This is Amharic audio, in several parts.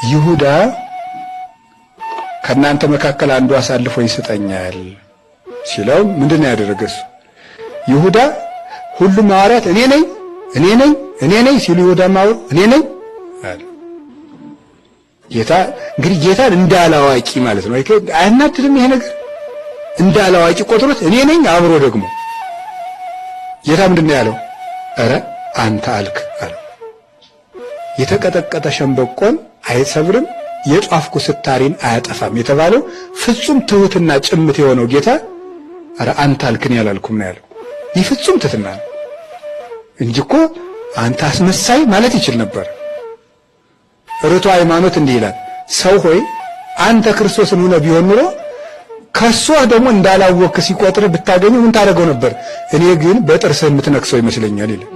ይሁዳ ከናንተ መካከል አንዱ አሳልፎ ይሰጠኛል ሲለው ምንድነው ያደረገው? ይሁዳ ሁሉም ሐዋርያት እኔ ነኝ ሲሉ ይሁዳ ማው እኔ ነኝ አለ። ጌታ እንግዲህ ጌታን እንዳላዋቂ ማለት ነው። አያናድድም ይሄ ነገር? እንዳላዋቂ ቆጥሮት እኔ ነኝ አብሮ ደግሞ ጌታ ምንድነው ያለው? ኧረ አንተ አልክ አለ። የተቀጠቀጠ ሸምበቆን አይሰብርም የጧፍ ኩስታሪን አያጠፋም የተባለው ፍጹም ትሁትና ጭምት የሆነው ጌታ ኧረ አንተ አልክን ያላልኩም ነው ያለው። ይህ ፍጹም ትህትና ነው እንጂ እኮ አንተ አስመሳይ ማለት ይችል ነበር። ርቱ ሃይማኖት እንዲህ ይላል፣ ሰው ሆይ አንተ ክርስቶስን ሆነ ቢሆን ኑሮ ከሷ ደግሞ እንዳላወቅ ሲቆጥር ብታገኙ ምን ታደርገው ነበር? እኔ ግን በጥርስህ የምትነክሰው ይመስለኛል ይላል።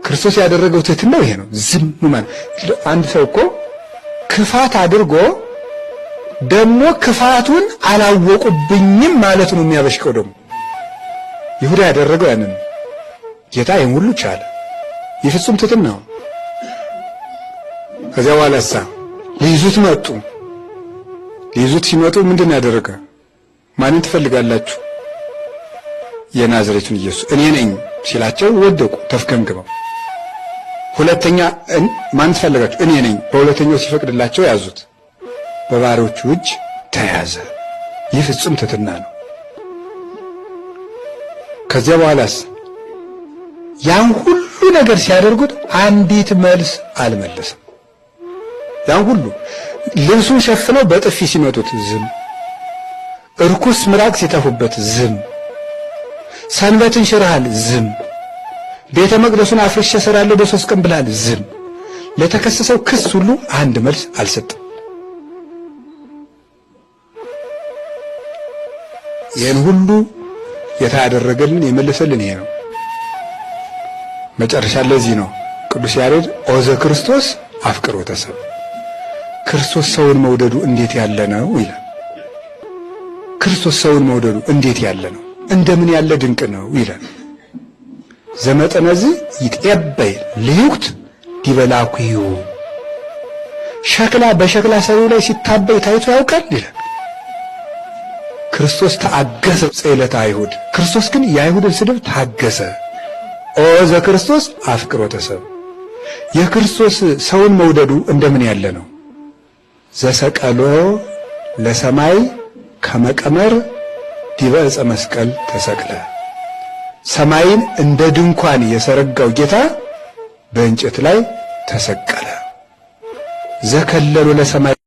ክርስቶስ ያደረገው ትህትናው ይሄ ነው። ዝም ማለት አንድ ሰው እኮ ክፋት አድርጎ ደግሞ ክፋቱን አላወቁብኝም ማለት ነው የሚያበሽቀው። ደግሞ ይሁዳ ያደረገው ያንን ጌታ ይሄን ሁሉ ቻለ። የፍጹም ትህትናው። ከዚያ በኋላሳ ሊይዙት መጡ። ሊይዙት ሲመጡ ምንድን ያደረገ? ማንን ትፈልጋላችሁ? የናዝሬቱን ኢየሱስ እኔ ነኝ ሲላቸው ወደቁ ተፍገምግመው። ሁለተኛ ማን ትፈልጋችሁ? እኔ ነኝ። በሁለተኛው ሲፈቅድላቸው ያዙት። በባሪያዎቹ እጅ ተያዘ። ይህ ፍጹም ትህትና ነው። ከዚያ በኋላስ ያን ሁሉ ነገር ሲያደርጉት አንዲት መልስ አልመለሰም። ያን ሁሉ ልብሱን ሸፍነው በጥፊ ሲመቱት ዝም፣ እርኩስ ምራቅ ሲተፉበት ዝም፣ ሰንበትን ሽረሃል ዝም፣ ቤተ መቅደሱን አፍርሼ እሰራለሁ በ3 ቀን ብለሃል ዝም። ለተከሰሰው ክስ ሁሉ አንድ መልስ አልሰጠም። ይህን ሁሉ የታደረገልን የመለሰልን ይሄ ነው። መጨረሻ ለዚህ ነው ቅዱስ ያሬድ ኦዘ ክርስቶስ አፍቅሮተ ሰብእ፣ ክርስቶስ ሰውን መውደዱ እንዴት ያለ ነው ይላል። ክርስቶስ ሰውን መውደዱ እንዴት ያለ ነው፣ እንደምን ያለ ድንቅ ነው ይላል። ዘመጠነዝ ይትቀበይ ልዩክት ዲበላኩዩ፣ ሸክላ በሸክላ ሰሪው ላይ ሲታበይ ታይቶ ያውቃል ይላል። ክርስቶስ ተአገሰ ጽዕለተ አይሁድ፣ ክርስቶስ ግን የአይሁድን ስድብ ታገሰ። ኦዘ ክርስቶስ አፍቅሮተ ሰብእ፣ የክርስቶስ ሰውን መውደዱ እንደምን ያለ ነው። ዘሰቀሎ ለሰማይ ከመቀመር ዲበ ዕፀ መስቀል ተሰቅለ፣ ሰማይን እንደ ድንኳን የሰረጋው ጌታ በእንጨት ላይ ተሰቀለ። ዘከለሎ ለሰማይ